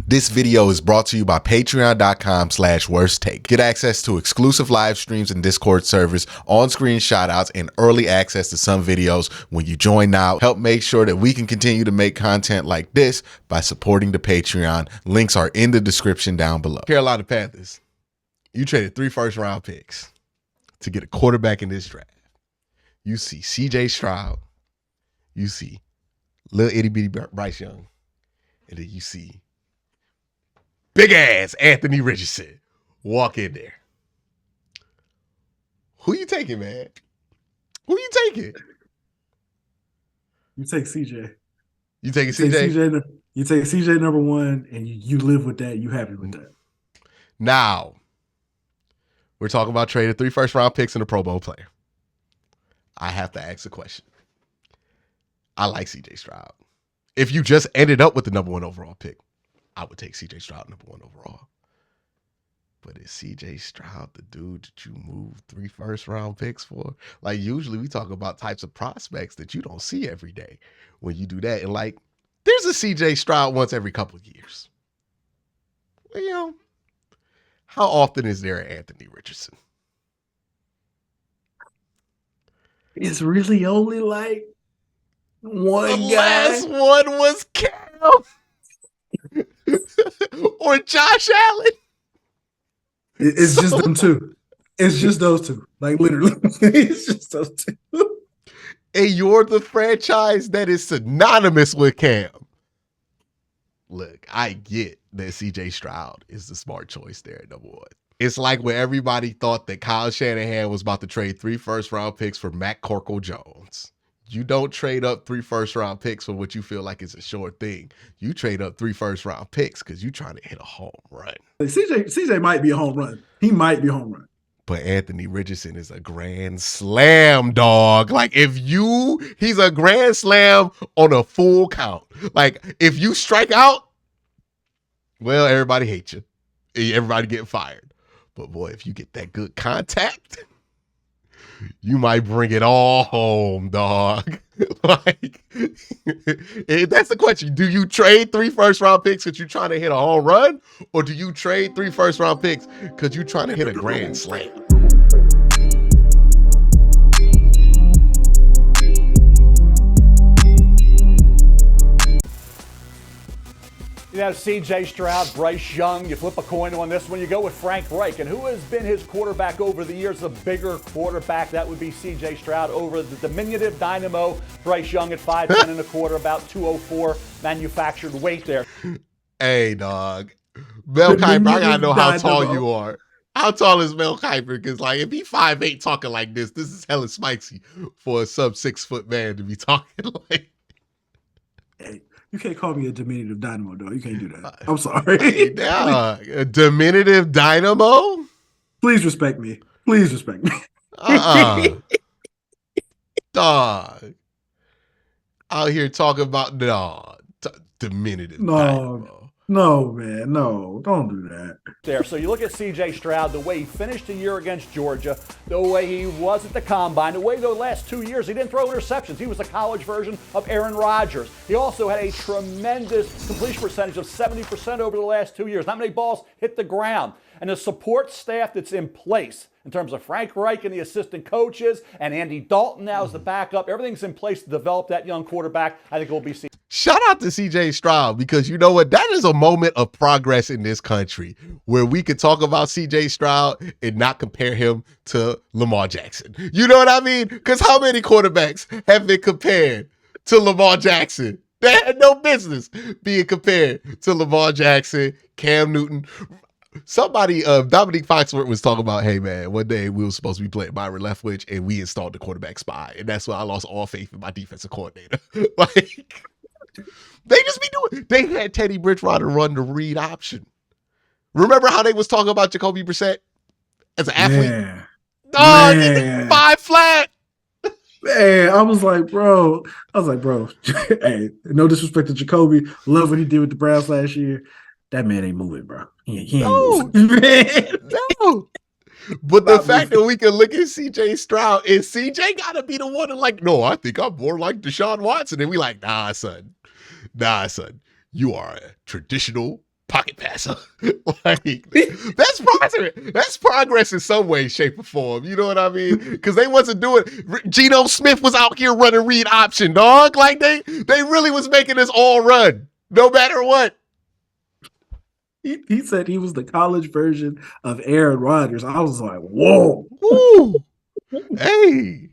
This video is brought to you by patreon.com/worsttake. Get access to exclusive live streams and Discord servers, on-screen shoutouts, and early access to some videos when you join now. Help make sure that we can continue to make content like this by supporting the Patreon. Links are in the description down below. Carolina Panthers, you traded 3 first-round picks to get a quarterback in this draft. You see CJ Stroud, you see little itty bitty Bryce Young, and then you see big ass Anthony Richardson walk in there. Who you taking, man? Who you taking? You take CJ. You taking CJ? You take CJ number one, and you live with that. You happy with that? Now, we're talking about trading 3 first-round picks and a Pro Bowl player. I have to ask a question. I like CJ Stroud. If you just ended up with the number 1 overall pick, I would take CJ Stroud number 1 overall. But is CJ Stroud the dude that you move 3 first-round picks for? Like, usually we talk about types of prospects that you don't see every day when you do that. And, like, there's a CJ Stroud once every couple of years. Well, you know, how often is there an Anthony Richardson? It's really only like one the guy. Last one was Cam. Or Josh Allen. It's just them two. It's just those two. Like, literally. It's just those two. And you're the franchise that is synonymous with Cam. Look, I get that CJ Stroud is the smart choice there at number 1. It's like when everybody thought that Kyle Shanahan was about to trade 3 first-round picks for Matt Corkle-Jones. You don't trade up 3 first-round picks for what you feel like is a sure thing. You trade up 3 first-round picks because you're trying to hit a home run. CJ might be a home run. He might be a home run. But Anthony Richardson is a grand slam, dog. Like, he's a grand slam on a full count. Like, if you strike out, well, everybody hates you. Everybody getting fired. But boy, if you get that good contact, you might bring it all home, dog. Like, that's the question. Do you trade 3 first-round picks because you're trying to hit a home run? Or do you trade 3 first-round picks because you're trying to hit a grand slam? You have C.J. Stroud, Bryce Young. You flip a coin on this one. You go with Frank Reich. And who has been his quarterback over the years? The bigger quarterback, that would be C.J. Stroud over the diminutive Dynamo. Bryce Young at 5'10 and a quarter, about 204 manufactured weight there. Hey, dog. Mel Kiper, I gotta know how tall you are. How tall is Mel Kiper? Because, like, if he 5'8 talking like this is hella spicy for a sub-6 foot man to be talking like. Hey. You can't call me a diminutive dynamo, dog. You can't do that. I'm sorry. Hey, dog, a diminutive dynamo? Please respect me. Please respect me. Dog. Out here talking about diminutive dynamo. No, man. No, don't do that. There. So you look at C.J. Stroud, the way he finished the year against Georgia, the way he was at the Combine, the way the last 2 years he didn't throw interceptions. He was the college version of Aaron Rodgers. He also had a tremendous completion percentage of 70% over the last 2 years. Not many balls hit the ground. And the support staff that's in place in terms of Frank Reich and the assistant coaches and Andy Dalton now as the backup, everything's in place to develop that young quarterback. I think it will be C. Shout out to CJ Stroud, because you know what? That is a moment of progress in this country where we could talk about CJ Stroud and not compare him to Lamar Jackson. You know what I mean? Because how many quarterbacks have been compared to Lamar Jackson? They had no business being compared to Lamar Jackson, Cam Newton. Somebody, Dominique Foxworth was talking about, hey man, one day we were supposed to be playing Byron Leftwich and we installed the quarterback spy. And that's when I lost all faith in my defensive coordinator. Like, they just be doing. They had Teddy Bridgewater run the read option. Remember how they was talking about Jacoby Brissett as an athlete? Yeah. Dog, 5 flat. Man, I was like, bro. Hey, no disrespect to Jacoby. Love what he did with the Browns last year. That man ain't moving, bro. He ain't moving. No. But the fact that we can look at CJ Stroud and CJ got to be the one to like, no, I think I'm more like Deshaun Watson. And we like, nah, son. You are a traditional pocket passer. Like, that's progress in some way, shape, or form. You know what I mean? Because they wasn't doing. Geno Smith was out here running read option, dog. Like they really was making us all run, no matter what. He said he was the college version of Aaron Rodgers. I was like, whoa. Woo. Hey,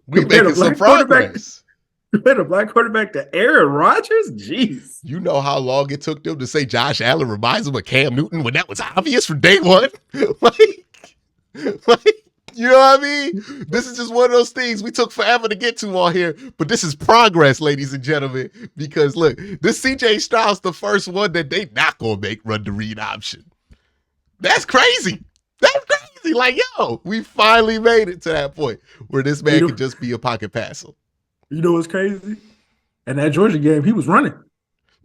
we making some progress. Compared a black quarterback to Aaron Rodgers? Jeez. You know how long it took them to say Josh Allen reminds them of Cam Newton when that was obvious from day one? like, you know what I mean? This is just one of those things we took forever to get to on here, but this is progress, ladies and gentlemen, because look, this CJ Stroud's the first one that they not going to make run the read option. That's crazy. That's crazy. Like, yo, we finally made it to that point where this man can just be a pocket passer. You know what's crazy? In that Georgia game, he was running.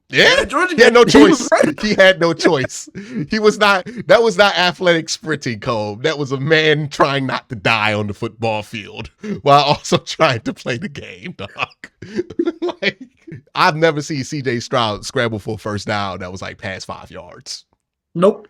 Yeah, he had no choice. He had no choice. That was not athletic sprinting, Colb. That was a man trying not to die on the football field while also trying to play the game, dog. Like, I've never seen CJ Stroud scramble for a first down that was like past 5 yards. Nope.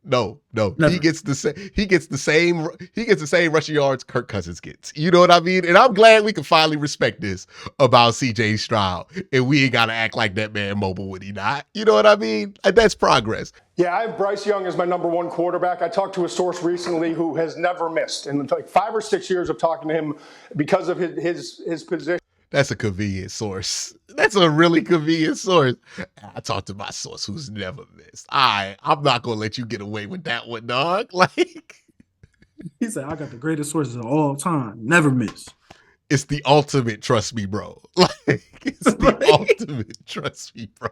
No. Never. He gets the same rushing yards Kirk Cousins gets. You know what I mean? And I'm glad we can finally respect this about CJ Stroud. And we ain't gotta act like that man mobile when he not. You know what I mean? That's progress. Yeah, I have Bryce Young as my number one quarterback. I talked to a source recently who has never missed in like 5 or 6 years of talking to him because of his position. That's a convenient source. That's a really convenient source. I talked to my source who's never missed. I'm not going to let you get away with that one, dog. Like, he said, I got the greatest sources of all time. Never miss. It's the ultimate trust me, bro. Like, it's the ultimate trust me, bro.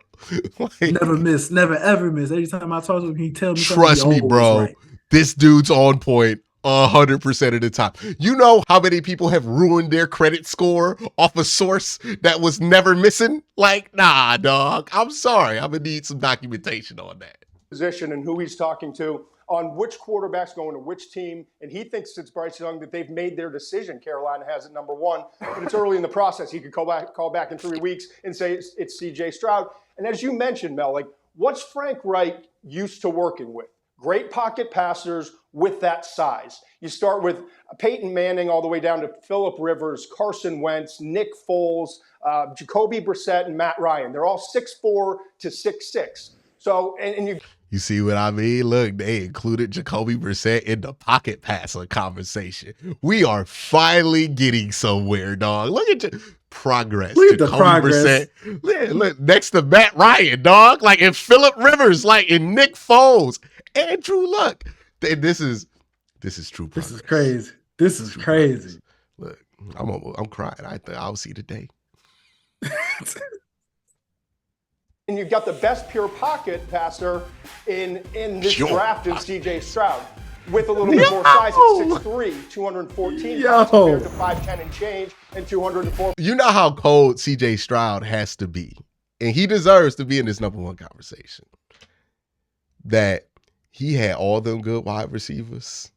Like, never miss. Never, ever miss. Every time I talk to him, he tells me trust me, bro. Right. This dude's on point 100% of the time. You know how many people have ruined their credit score off a source that was never missing? Like, nah, dog. I'm sorry. I'm going to need some documentation on that. Position and who he's talking to on which quarterback's going to which team. And he thinks it's Bryce Young that they've made their decision. Carolina has it number one, but it's early in the process. He could call back in 3 weeks and say it's CJ Stroud. And as you mentioned, Mel, like, what's Frank Reich used to working with? Great pocket passers with that size. You start with Peyton Manning all the way down to Phillip Rivers, Carson Wentz, Nick Foles, Jacoby Brissett, and Matt Ryan. They're all 6'4" to 6'6". So, and you see what I mean? Look, they included Jacoby Brissett in the pocket passer conversation. We are finally getting somewhere, dog. Look at progress. Look at the progress. Brissett. Look, next to Matt Ryan, dog. Like, in Phillip Rivers, like in Nick Foles, Andrew Luck. This is true progress. This is crazy. This is crazy. Progress. Look, I'm crying. I think I'll see the day. And you've got the best pure pocket passer in this draft in CJ Stroud. With a little bit more size at 6'3", 214 pounds compared to 5'10" and change and 204. You know how cold CJ Stroud has to be. And he deserves to be in this number one conversation. That he had all them good wide receivers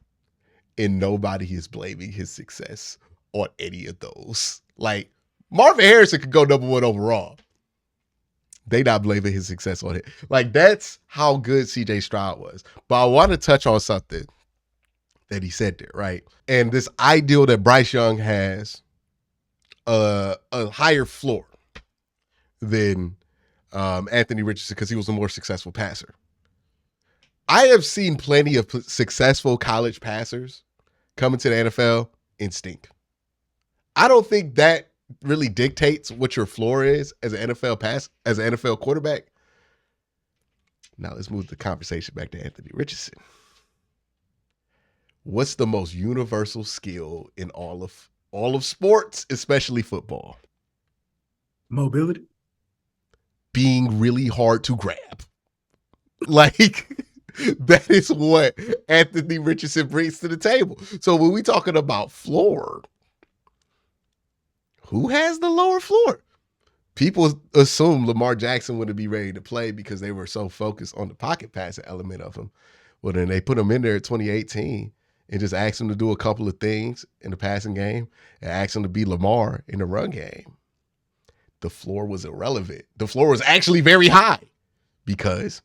and nobody is blaming his success on any of those. Like, Marvin Harrison could go number one overall. They not blaming his success on it. Like, that's how good CJ Stroud was. But I want to touch on something that he said there, right? And this ideal that Bryce Young has a higher floor than Anthony Richardson because he was a more successful passer. I have seen plenty of successful college passers come into the NFL and stink. I don't think that really dictates what your floor is as an NFL quarterback. Now let's move the conversation back to Anthony Richardson. What's the most universal skill in all of sports, especially football? Mobility. Being really hard to grab. Like, that is what Anthony Richardson brings to the table. So when we talking about floor, who has the lower floor? People assume Lamar Jackson wouldn't be ready to play because they were so focused on the pocket passing element of him. Well, then they put him in there in 2018 and just asked him to do a couple of things in the passing game and asked him to be Lamar in the run game. The floor was irrelevant. The floor was actually very high because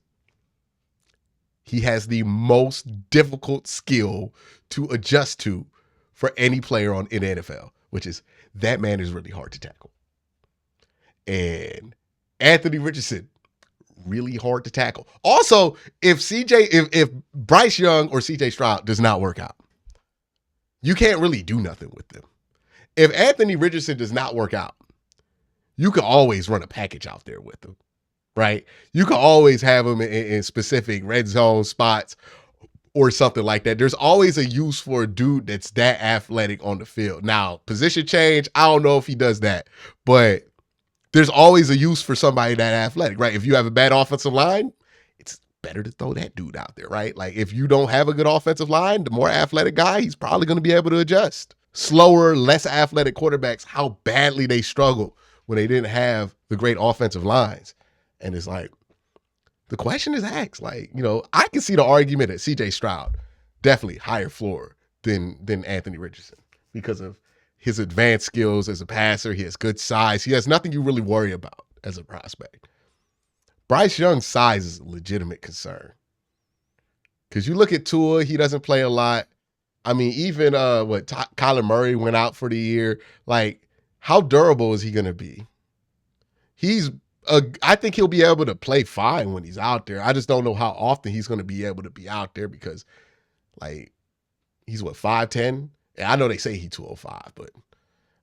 he has the most difficult skill to adjust to for any player in the NFL, which is that man is really hard to tackle. And Anthony Richardson, really hard to tackle. Also, if Bryce Young or CJ Stroud does not work out, you can't really do nothing with them. If Anthony Richardson does not work out, you can always run a package out there with him, right? You can always have him in specific red zone spots or something like that. There's always a use for a dude that's that athletic on the field. Now, position change, I don't know if he does that, but there's always a use for somebody that athletic, right? If you have a bad offensive line, it's better to throw that dude out there, right? Like if you don't have a good offensive line, the more athletic guy, he's probably going to be able to adjust. Slower, less athletic quarterbacks, how badly they struggled when they didn't have the great offensive lines. And it's like, the question is asked, like, I can see the argument that CJ Stroud definitely higher floor than Anthony Richardson because of his advanced skills as a passer. He has good size. He has nothing you really worry about as a prospect. Bryce Young's size is a legitimate concern. Because you look at Tua, he doesn't play a lot. I mean, even Kyler Murray went out for the year. Like, how durable is he going to be? I think he'll be able to play fine when he's out there. I just don't know how often he's going to be able to be out there because, like, he's 5'10"? And I know they say he's 205, but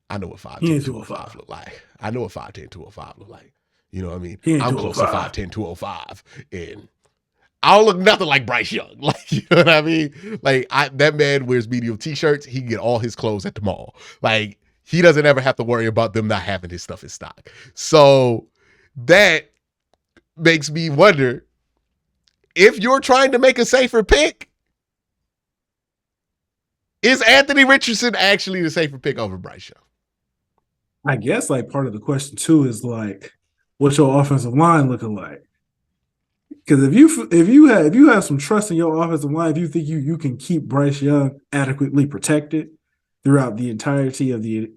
I know what 5'10", 205 look like. I know what 5'10", 205 look like. You know what I mean? I'm close to 5'10", 205, and I don't look nothing like Bryce Young. Like, you know what I mean? Like, that man wears medium t-shirts. He can get all his clothes at the mall. Like, he doesn't ever have to worry about them not having his stuff in stock. So that makes me wonder if you're trying to make a safer pick, is Anthony Richardson actually the safer pick over Bryce Young? I guess like part of the question too is like, what's your offensive line looking like? Because if you have some trust in your offensive line, if you think you can keep Bryce Young adequately protected throughout the entirety of the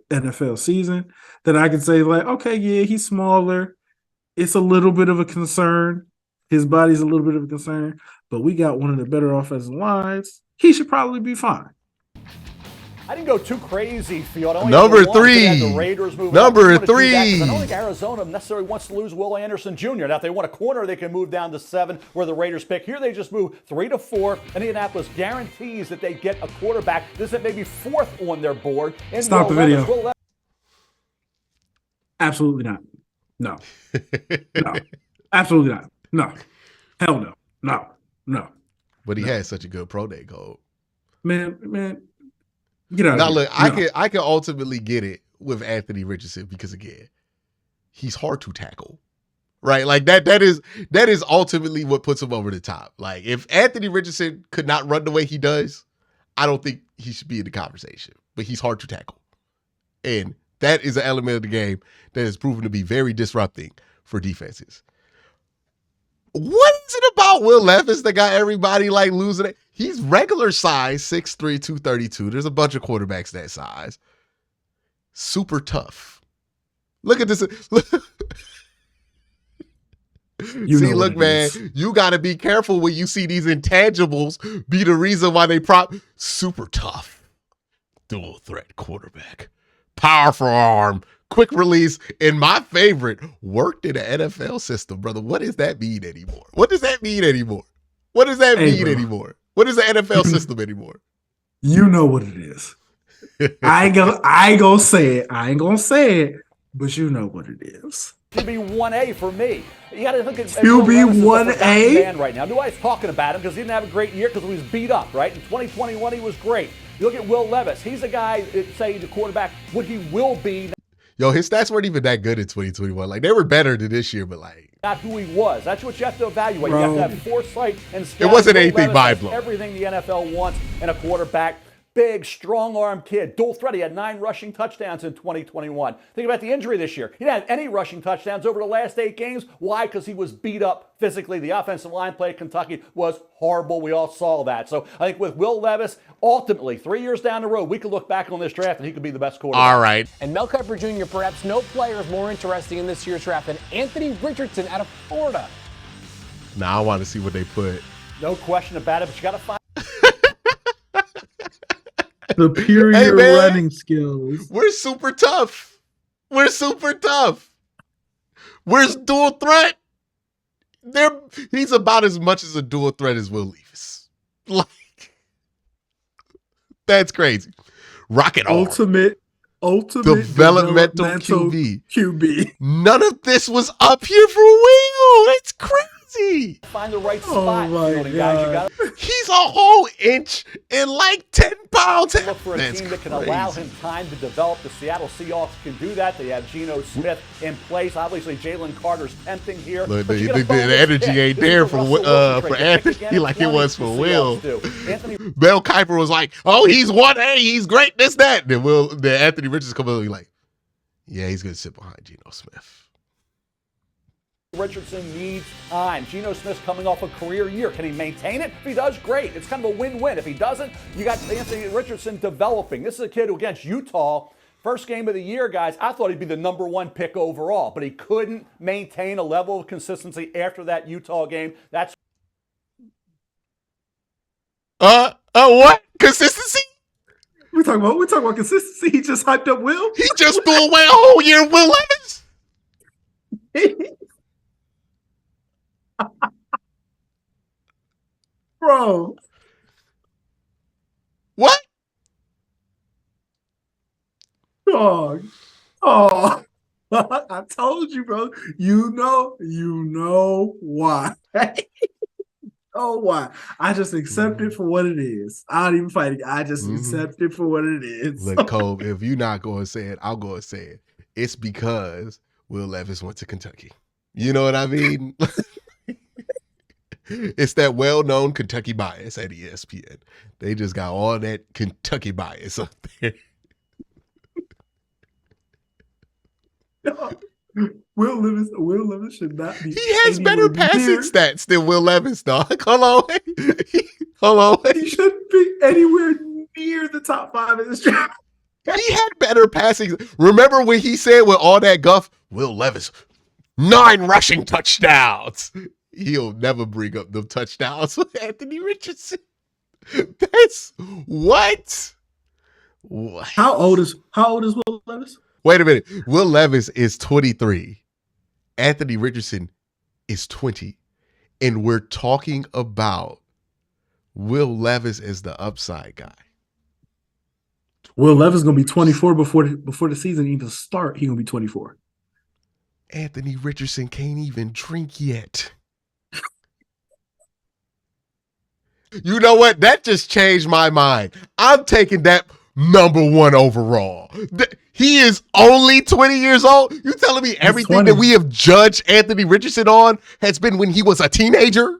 NFL season, then I can say like, okay, yeah, he's smaller. It's a little bit of a concern. His body's a little bit of a concern, but we got one of the better offensive lines. He should probably be fine. I didn't go too crazy, Field. Number three. I don't think Arizona necessarily wants to lose Will Anderson Jr. Now, if they want a corner, they can move down to 7 where the Raiders pick. Here, they just move 3 to 4. Indianapolis guarantees that they get a quarterback. This is maybe 4th on their board. And stop the video. Absolutely not. No. No. Absolutely not. No. Hell no. No. No. But he had such a good pro day, Colb. Man. Get out now, of look, here. I can ultimately get it with Anthony Richardson because, again, he's hard to tackle, right? Like that is ultimately what puts him over the top. Like if Anthony Richardson could not run the way he does, I don't think he should be in the conversation. But he's hard to tackle, and that is an element of the game that has proven to be very disrupting for defenses. What is it about Will Levis that got everybody like losing it? He's regular size, 6'3", 232. There's a bunch of quarterbacks that size. Super tough. Look at this. Look, man, you got to be careful when you see these intangibles be the reason why they super tough. Dual threat quarterback. Powerful arm. Quick release, and my favorite, worked in the NFL system, brother. What does that mean anymore? What does that mean anymore? What is the NFL system anymore? You know what it is. I ain't gonna say it. I ain't gonna say it, but you know what it is. QB 1A for me. You got to look at QB 1A right now. Nobody's talking about him because he didn't have a great year because he was beat up, right? In 2021, he was great. You look at Will Levis. He's a guy that say the quarterback, what he will be. Yo, his stats weren't even that good in 2021. Like, they were better than this year, but like... Not who he was. That's what you have to evaluate. Bro. You have to have foresight and skill. It wasn't anything mind-blowing. Everything the NFL wants in a quarterback. Big, strong-arm kid. Dual threat. He had 9 rushing touchdowns in 2021. Think about the injury this year. He didn't have any rushing touchdowns over the last 8 games. Why? Because he was beat up physically. The offensive line play at Kentucky was horrible. We all saw that. So I think with Will Levis, ultimately, 3 years down the road, we could look back on this draft and he could be the best quarterback. All right. And Mel Kiper Jr., perhaps no player is more interesting in this year's draft than Anthony Richardson out of Florida. Now I want to see what they put. No question about it, but you got to find. Superior Hey, man. running skills. We're super tough. We're super tough. Where's dual threat? He's about as much as a dual threat as Will Levis. Like, that's crazy. Rocket arm. Ultimate Developmental QB. None of this was up here for Will. It's crazy. Find the right spot. My Fielding, guys. You got to He's a whole inch and like 10 pounds. look for a team that can allow him time to develop. The Seattle Seahawks can do that. They have Geno Smith in place. Obviously, Jalen Carter's tempting here. Look, the energy ain't there for Anthony like it was for Will. Mel Kiper was like, "Oh, he's 1A, he's great, this, that." Then Anthony Richardson come over like, "Yeah, he's gonna sit behind Geno Smith." Richardson needs time. Geno Smith's coming off a career year. Can he maintain it? If he does, great. It's kind of a win-win. If he doesn't, you got Anthony Richardson developing. This is a kid who, against Utah, first game of the year, guys, I thought he'd be the #1 pick overall, but he couldn't maintain a level of consistency after that Utah game. That's what? Consistency? We talking about consistency. He just hyped up Will. He just threw away a whole year of Will Levis. Bro. What? Dog. Oh. I told you, bro. You know why. Oh, why? I just accept it for what it is. I don't even fight it. I just accept it for what it is. Look, Colb, if you're not going to say it, I'll go and say it. It's because Will Levis went to Kentucky. You know what I mean? It's that well-known Kentucky bias at ESPN. They just got all that Kentucky bias up there. Will Levis should not be. He has better passing stats than Will Levis, dog. Hold on. He shouldn't be anywhere near the top 5 in this draft. He had better passing. Remember when he said with all that guff, Will Levis, 9 rushing touchdowns. He'll never bring up the touchdowns with Anthony Richardson. That's what? How old is Will Levis? Wait a minute. Will Levis is 23. Anthony Richardson is 20. And we're talking about Will Levis as the upside guy. Will Levis is gonna be 24 before the season even start. He's gonna be 24. Anthony Richardson can't even drink yet. You know what? That just changed my mind. I'm taking that #1 overall. He is only 20 years old. You telling me everything that we have judged Anthony Richardson on has been when he was a teenager?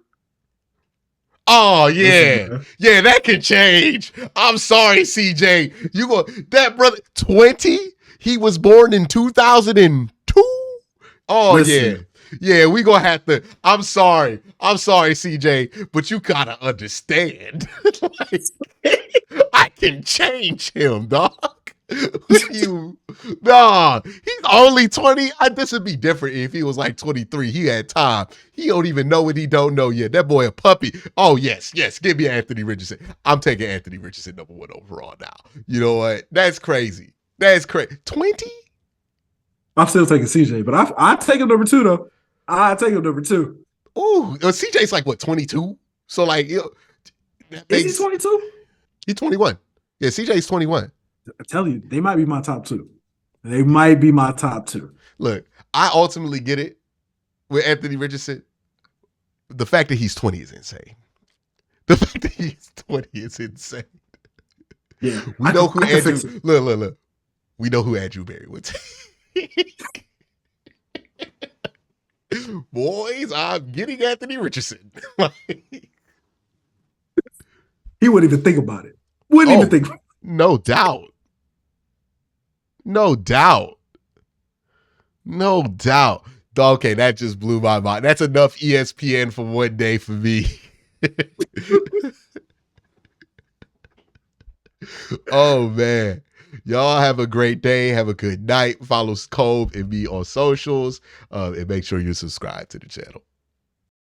Oh, yeah. Yeah, that can change. I'm sorry, CJ. That brother, 20? He was born in 2002? Oh, listen. Yeah. Yeah, we gonna have to. I'm sorry, CJ, but you gotta understand. I can change him, dog. He's only 20. This would be different if he was like 23. He had time. He don't even know what he don't know yet. That boy a puppy. Oh, yes. Give me Anthony Richardson. I'm taking Anthony Richardson #1 overall now. You know what? That's crazy. 20? I'm still taking CJ, but I take him #2 though. I take him #2. Ooh, CJ's like what, 22? So like, is he 22? He's 21. Yeah, CJ's 21. I tell you, they might be my top 2. They might be my top 2. Look, I ultimately get it with Anthony Richardson. The fact that he's 20 is insane. Yeah, we know who Andrew. Look. We know who Andrew Berry would take. Boys, I'm getting Anthony Richardson. He wouldn't even think about it. Wouldn't even think about it. No doubt. Okay, that just blew my mind. That's enough ESPN for one day for me. Oh, man. Y'all have a great day. Have a good night. Follow Colb and me on socials. And make sure you subscribe to the channel.